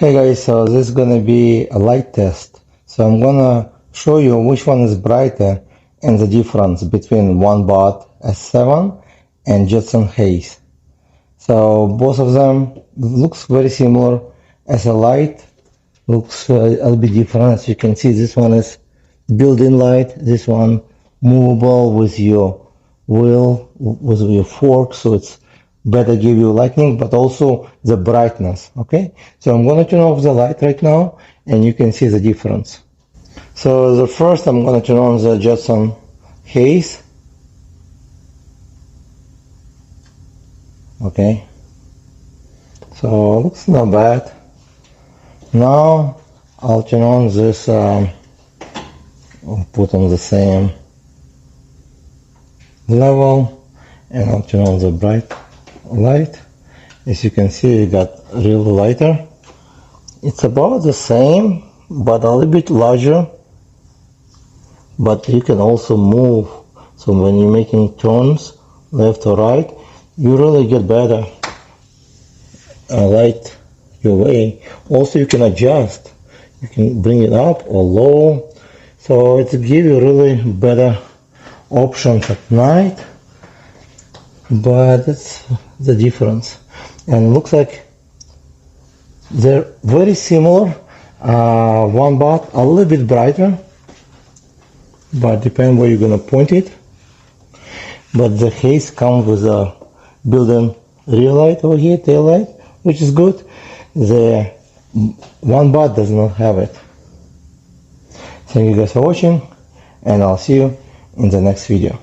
Hey guys, so this is gonna be a light test. So I'm gonna show you which one is brighter and the difference between OneBot S7 and Jetson Haze. So both of them looks very similar. As a light, looks a little bit different. As you can see, this one is built-in light. This one movable with your wheel, with your fork, so it's better give you lighting, but also the brightness. Okay, so I'm going to turn off the light right now and you can see the difference. So the first I'm going to turn on the Jetson Haze. Okay, so looks not bad. Now I'll turn on this, I'll put on the same level and I'll turn on the bright light. As you can see, it got really lighter. It's about the same but a little bit larger, but you can also move, so when you're making turns left or right, you really get better light your way. Also you can adjust, you can bring it up or low, so it gives you really better options at night. But that's the difference, and looks like they're very similar. OneBot a little bit brighter, but depends where you're gonna point it. But the Haze comes with a built-in rear light over here, tail light, which is good. The OneBot does not have it. Thank you guys for watching, and I'll see you in the next video.